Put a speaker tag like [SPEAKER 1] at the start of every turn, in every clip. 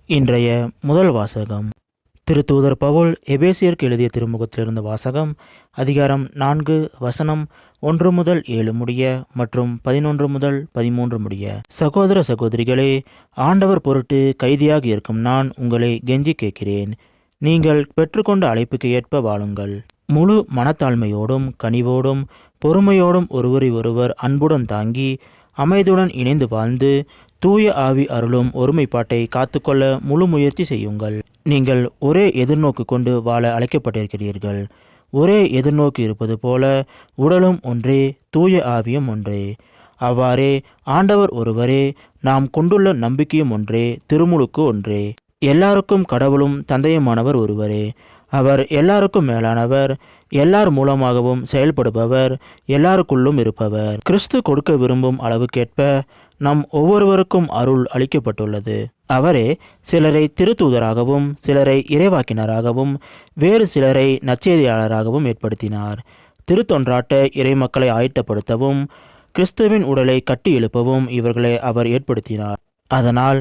[SPEAKER 1] இன்றைய முதல் வாசகம் திருத்தூதர் பவுல் எபேசியருக்கு எழுதிய திருமுகத்திலிருந்து வாசகம். அதிகாரம் 4 வசனம் 1 முதல் 7 முடிய மற்றும் 11 முதல் 13 முடிய. சகோதர சகோதரிகளே, ஆண்டவர் பொருட்டு கைதியாக இருக்கும் நான் உங்களை கெஞ்சி கேட்கிறேன். நீங்கள் பெற்றுக்கொண்ட அழைப்புக்கு ஏற்ப வாழுங்கள். முழு மனத்தாழ்மையோடும் கனிவோடும் பொறுமையோடும் ஒருவரை ஒருவர் அன்புடன் தாங்கி அமைதியுடன் இணைந்து வாழ்ந்து தூய ஆவி அருளும் ஒருமைப்பாட்டை காத்துக்கொள்ள முழு முயற்சி செய்யுங்கள். நீங்கள் ஒரே எதிர்நோக்கு கொண்டு வாழ அழைக்கப்பட்டிருக்கிறீர்கள். ஒரே எதிர்நோக்கு இருப்பது போல உடலும் ஒன்றே, தூய ஆவியும் ஒன்றே. அவ்வாறே ஆண்டவர் ஒருவரே, நாம் கொண்டுள்ள நம்பிக்கையும் ஒன்றே, திருமுழுக்கு ஒன்றே. எல்லாருக்கும் கடவுளும் தந்தையுமானவர் ஒருவரே. அவர் எல்லாருக்கும் மேலானவர், எல்லார் மூலமாகவும் செயல்படுபவர், எல்லாருக்குள்ளும் இருப்பவர். கிறிஸ்து கொடுக்க விரும்பும் அளவுக்கேற்ப நம் ஒவ்வொருவருக்கும் அருள் அளிக்கப்பட்டுள்ளது. அவரே சிலரை திருத்தூதராகவும் சிலரை இறைவாக்கினராகவும் வேறு சிலரை நற்செய்தியாளராகவும் ஏற்படுத்தினார். திருத்தொன்றாட்ட இறைமக்களை ஆயத்தப்படுத்தவும் கிறிஸ்துவின் உடலை கட்டி எழுப்பவும் இவர்களை அவர் ஏற்படுத்தினார். அதனால்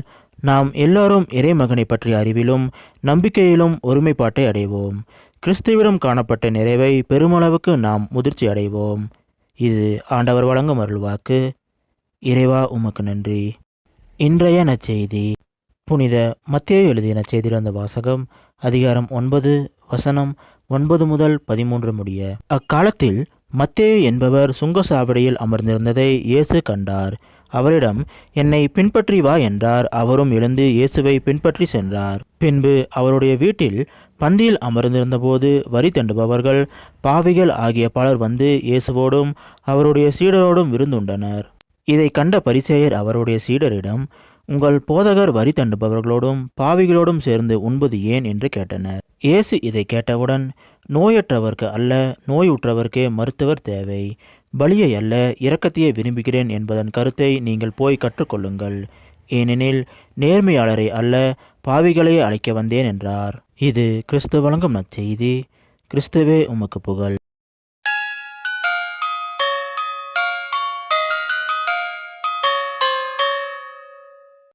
[SPEAKER 1] நாம் எல்லாரும் இறைமகனை பற்றிய அறிவிலும் நம்பிக்கையிலும் ஒருமைப்பாட்டை அடைவோம். கிறிஸ்துவிடம் காணப்பட்ட நிறைவை பெருமளவுக்கு நாம் முதிர்ச்சி அடைவோம். இது ஆண்டவர் வழங்கும் அருள்வாக்கு. இறைவா, உமக்கு நன்றி. இன்றைய நற்செய்தி புனித மத்தேயு எழுதிய நற்செய்தியிலிருந்து வாசகம். அதிகாரம் 9 வசனம் 9 முதல் 13 முடிய. அக்காலத்தில் மத்தேயு என்பவர் சுங்கசாவடியில் அமர்ந்திருந்ததை இயேசு கண்டார். அவரிடம், என்னை பின்பற்றி வா என்றார். அவரும் எழுந்து இயேசுவை பின்பற்றி சென்றார். பின்பு அவருடைய வீட்டில் பந்தியில் அமர்ந்திருந்தபோது வரி தண்டுபவர்கள் பாவிகள் ஆகிய பலர் வந்து இயேசுவோடும் அவருடைய சீடரோடும் விருந்துண்டனர். இதை கண்ட பரிசேயர் அவருடைய சீடரிடம், உங்கள் போதகர் வரி தண்டுபவர்களோடும் பாவிகளோடும் சேர்ந்து உண்பது ஏன் என்று கேட்டனர். இயேசு இதை கேட்டவுடன், நோயற்றவர்க்கு அல்ல, நோயுற்றவர்க்கே மருத்துவர் தேவை. பலியை அல்ல, இரக்கத்தையே விரும்புகிறேன் என்பதன் கருத்தை நீங்கள் போய் கற்றுக்கொள்ளுங்கள். ஏனெனில் நேர்மையாளரை அல்ல, பாவிகளையே அழைக்க வந்தேன் என்றார். இது கிறிஸ்து வழங்கும் நற்செய்தி. கிறிஸ்துவே, உமக்கு புகழ்.